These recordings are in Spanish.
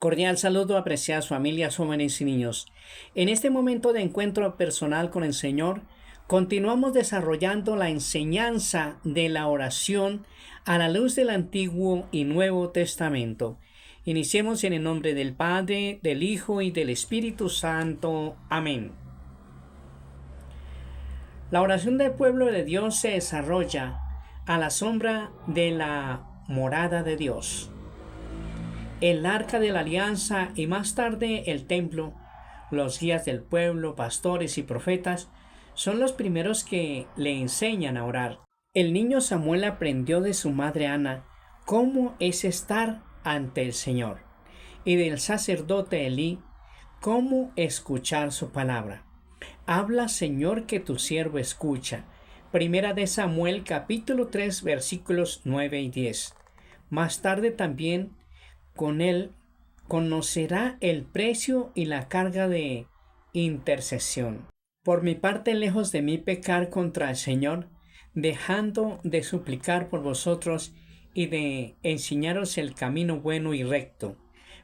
Cordial saludo, apreciadas familias, jóvenes y niños. En este momento de encuentro personal con el Señor, continuamos desarrollando la enseñanza de la oración a la luz del Antiguo y Nuevo Testamento. Iniciemos en el nombre del Padre, del Hijo y del Espíritu Santo. Amén. La oración del pueblo de Dios se desarrolla a la sombra de la morada de Dios. El arca de la alianza y más tarde el templo, los guías del pueblo, pastores y profetas, son los primeros que le enseñan a orar. El niño Samuel aprendió de su madre Ana cómo es estar ante el Señor, y del sacerdote Elí cómo escuchar su palabra. Habla, Señor, que tu siervo escucha. Primera de Samuel capítulo 3 versículos 9 y 10. Más tarde también con él conocerá el precio y la carga de intercesión. Por mi parte, lejos de mí pecar contra el Señor, dejando de suplicar por vosotros y de enseñaros el camino bueno y recto.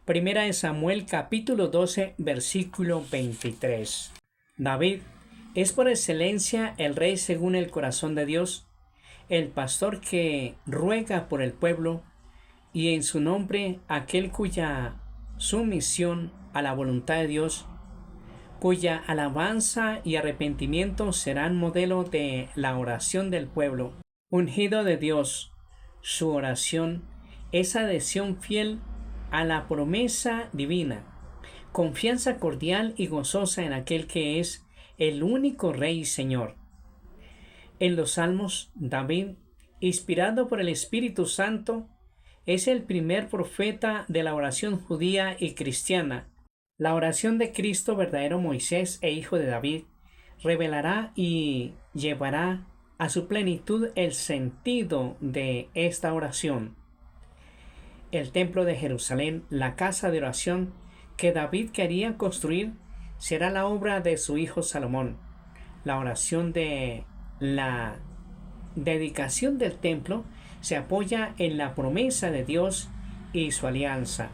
Primera de Samuel capítulo 12 versículo 23. David es por excelencia el rey según el corazón de Dios, el pastor que ruega por el pueblo, y en su nombre aquel cuya sumisión a la voluntad de Dios, cuya alabanza y arrepentimiento serán modelo de la oración del pueblo. Ungido de Dios, su oración es adhesión fiel a la promesa divina, confianza cordial y gozosa en aquel que es el único Rey y Señor. En los Salmos, David, inspirado por el Espíritu Santo, es el primer profeta de la oración judía y cristiana. La oración de Cristo, verdadero Moisés e hijo de David, revelará y llevará a su plenitud el sentido de esta oración. El templo de Jerusalén, la casa de oración que David quería construir, será la obra de su hijo Salomón. La oración de la dedicación del templo se apoya en la promesa de Dios y su alianza,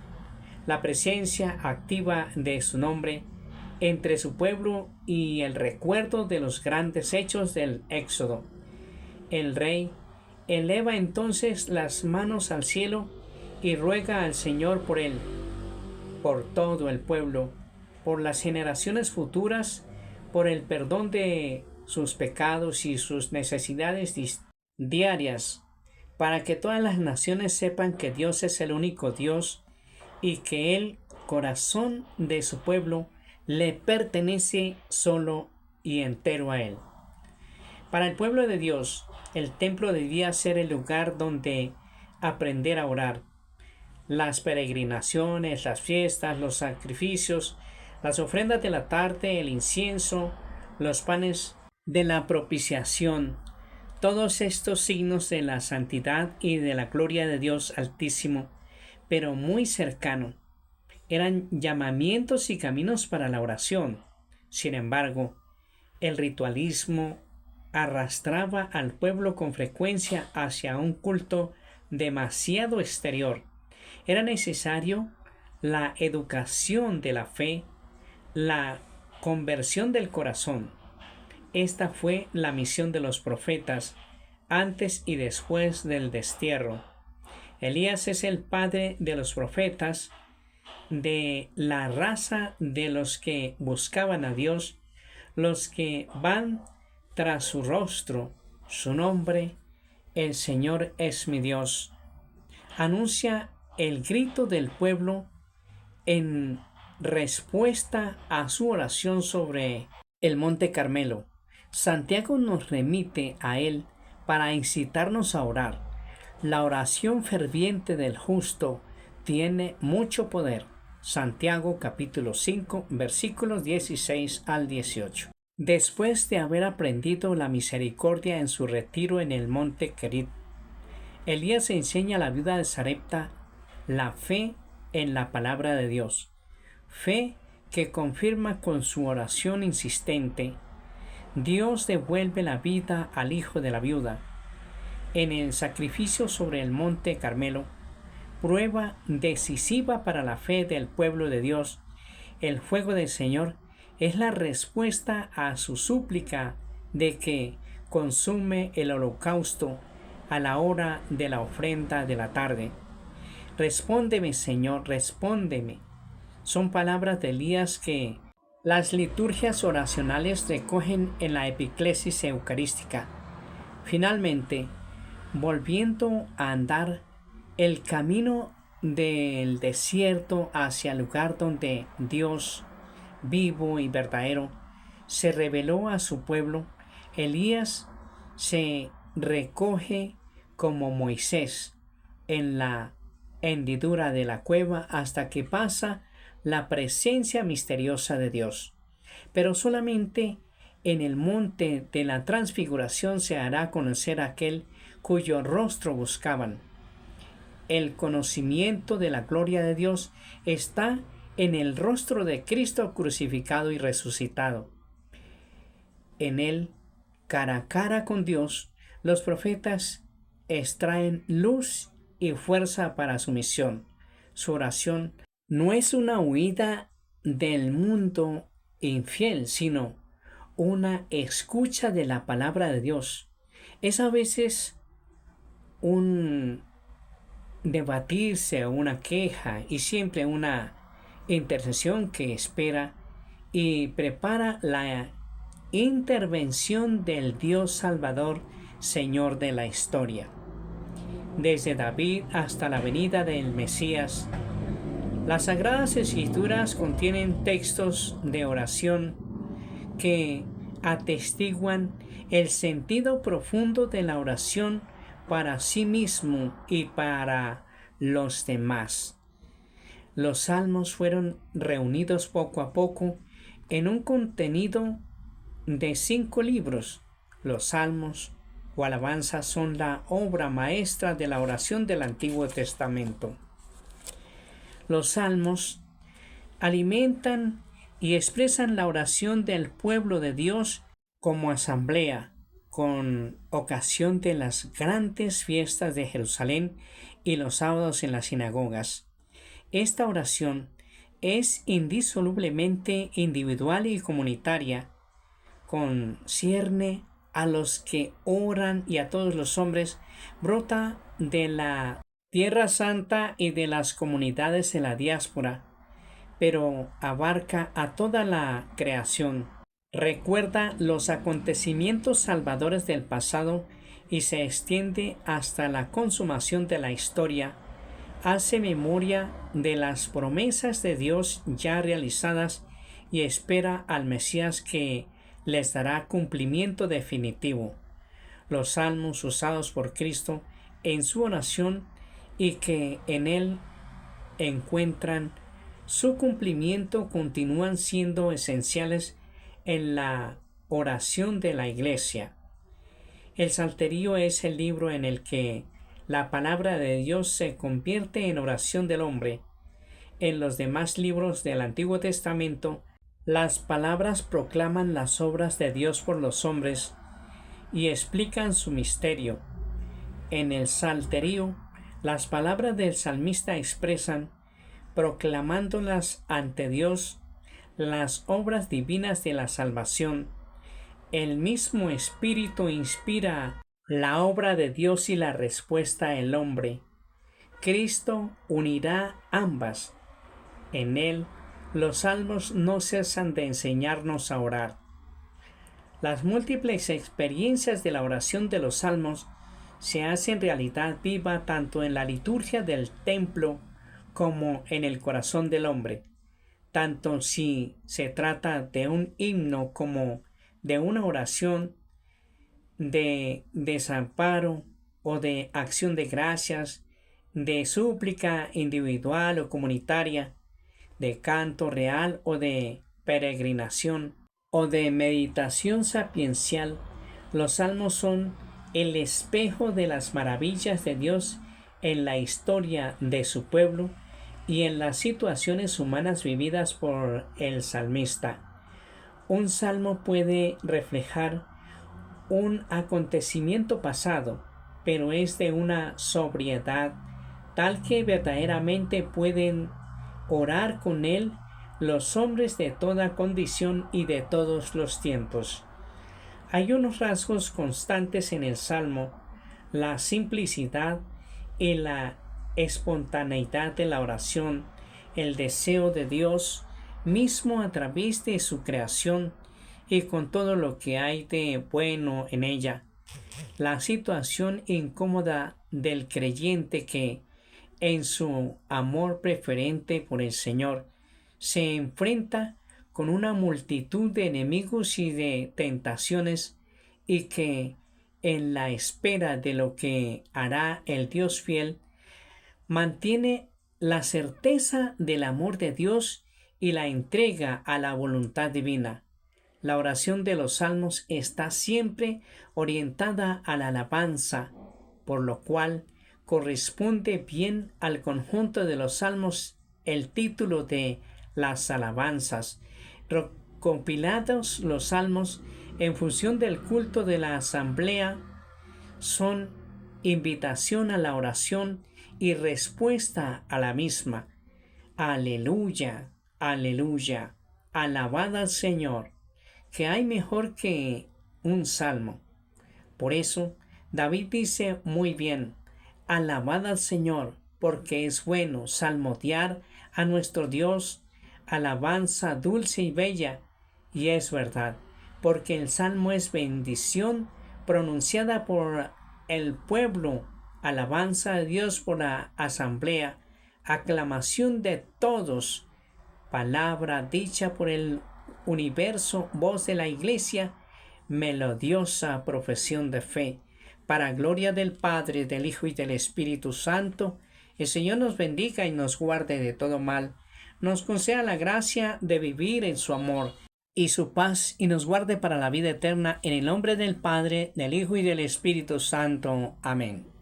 la presencia activa de su nombre entre su pueblo y el recuerdo de los grandes hechos del Éxodo. El rey eleva entonces las manos al cielo y ruega al Señor por él, por todo el pueblo, por las generaciones futuras, por el perdón de sus pecados y sus necesidades diarias, para que todas las naciones sepan que Dios es el único Dios y que el corazón de su pueblo le pertenece solo y entero a él. Para el pueblo de Dios, el templo debía ser el lugar donde aprender a orar. Las peregrinaciones, las fiestas, los sacrificios, las ofrendas de la tarde, el incienso, los panes de la propiciación, todos estos signos de la santidad y de la gloria de Dios Altísimo, pero muy cercano, eran llamamientos y caminos para la oración. Sin embargo, el ritualismo arrastraba al pueblo con frecuencia hacia un culto demasiado exterior. Era necesario la educación de la fe, la conversión del corazón. Esta fue la misión de los profetas antes y después del destierro. Elías es el padre de los profetas, de la raza de los que buscaban a Dios, los que van tras su rostro. Su nombre, el Señor es mi Dios. Anuncia el grito del pueblo en respuesta a su oración sobre el Monte Carmelo. Santiago nos remite a él para incitarnos a orar. La oración ferviente del justo tiene mucho poder. Santiago capítulo 5 versículos 16 al 18. Después de haber aprendido la misericordia en su retiro en el monte Kerit, Elías enseña a la viuda de Sarepta la fe en la palabra de Dios, fe que confirma con su oración insistente. Dios devuelve la vida al hijo de la viuda. En el sacrificio sobre el monte Carmelo, prueba decisiva para la fe del pueblo de Dios. El fuego del Señor es la respuesta a su súplica de que consume el holocausto a la hora de la ofrenda de la tarde. Respóndeme, Señor, respóndeme. Son palabras de Elías que las liturgias oracionales recogen en la epiclesis eucarística. Finalmente, volviendo a andar el camino del desierto hacia el lugar donde Dios, vivo y verdadero, se reveló a su pueblo, Elías se recoge como Moisés en la hendidura de la cueva hasta que pasa la presencia misteriosa de Dios. Pero solamente en el monte de la transfiguración se hará conocer aquel cuyo rostro buscaban. El conocimiento de la gloria de Dios está en el rostro de Cristo crucificado y resucitado. En él, cara a cara con Dios, los profetas extraen luz y fuerza para su misión. Su oración no es una huida del mundo infiel, sino una escucha de la palabra de Dios. Es a veces un debatirse, una queja y siempre una intercesión que espera y prepara la intervención del Dios Salvador, Señor de la historia. Desde David hasta la venida del Mesías, las Sagradas Escrituras contienen textos de oración que atestiguan el sentido profundo de la oración para sí mismo y para los demás. Los salmos fueron reunidos poco a poco en un contenido de 5 libros. Los salmos o alabanzas son la obra maestra de la oración del Antiguo Testamento. Los salmos alimentan y expresan la oración del pueblo de Dios como asamblea con ocasión de las grandes fiestas de Jerusalén y los sábados en las sinagogas. Esta oración es indisolublemente individual y comunitaria, concierne a los que oran y a todos los hombres, brota de la Tierra Santa y de las comunidades en la diáspora, pero abarca a toda la creación. Recuerda los acontecimientos salvadores del pasado y se extiende hasta la consumación de la historia. Hace memoria de las promesas de Dios ya realizadas y espera al Mesías que les dará cumplimiento definitivo. Los salmos usados por Cristo en su oración y que en él encuentran su cumplimiento continúan siendo esenciales en la oración de la Iglesia. El Salterio es el libro en el que la palabra de Dios se convierte en oración del hombre. En los demás libros del Antiguo Testamento, las palabras proclaman las obras de Dios por los hombres y explican su misterio. En el Salterio, las palabras del salmista expresan, proclamándolas ante Dios, las obras divinas de la salvación. El mismo Espíritu inspira la obra de Dios y la respuesta del hombre. Cristo unirá ambas. En él, los salmos no cesan de enseñarnos a orar. Las múltiples experiencias de la oración de los salmos se hacen realidad viva tanto en la liturgia del templo como en el corazón del hombre, tanto si se trata de un himno como de una oración de desamparo o de acción de gracias, de súplica individual o comunitaria, de canto real o de peregrinación o de meditación sapiencial. Los salmos son el espejo de las maravillas de Dios en la historia de su pueblo y en las situaciones humanas vividas por el salmista. Un salmo puede reflejar un acontecimiento pasado, pero es de una sobriedad tal que verdaderamente pueden orar con Él los hombres de toda condición y de todos los tiempos. Hay unos rasgos constantes en el Salmo: la simplicidad y la espontaneidad de la oración, el deseo de Dios mismo a través de su creación y con todo lo que hay de bueno en ella, la situación incómoda del creyente que, en su amor preferente por el Señor, se enfrenta con una multitud de enemigos y de tentaciones, y que, en la espera de lo que hará el Dios fiel, mantiene la certeza del amor de Dios y la entrega a la voluntad divina. La oración de los salmos está siempre orientada a la alabanza, por lo cual corresponde bien al conjunto de los salmos el título de las alabanzas. Compilados los salmos en función del culto de la asamblea, son invitación a la oración y respuesta a la misma. Aleluya, aleluya, alabad al Señor. Que hay mejor que un salmo. Por eso, David dice muy bien: alabad al Señor, porque es bueno salmodiar a nuestro Dios, alabanza dulce y bella. Y es verdad, porque el salmo es bendición pronunciada por el pueblo, alabanza a Dios por la asamblea, aclamación de todos, palabra dicha por el universo, voz de la iglesia, melodiosa profesión de fe. Para gloria del Padre, del Hijo y del Espíritu Santo, el Señor nos bendiga y nos guarde de todo mal, nos conceda la gracia de vivir en su amor y su paz, y nos guarde para la vida eterna, en el nombre del Padre, del Hijo y del Espíritu Santo. Amén.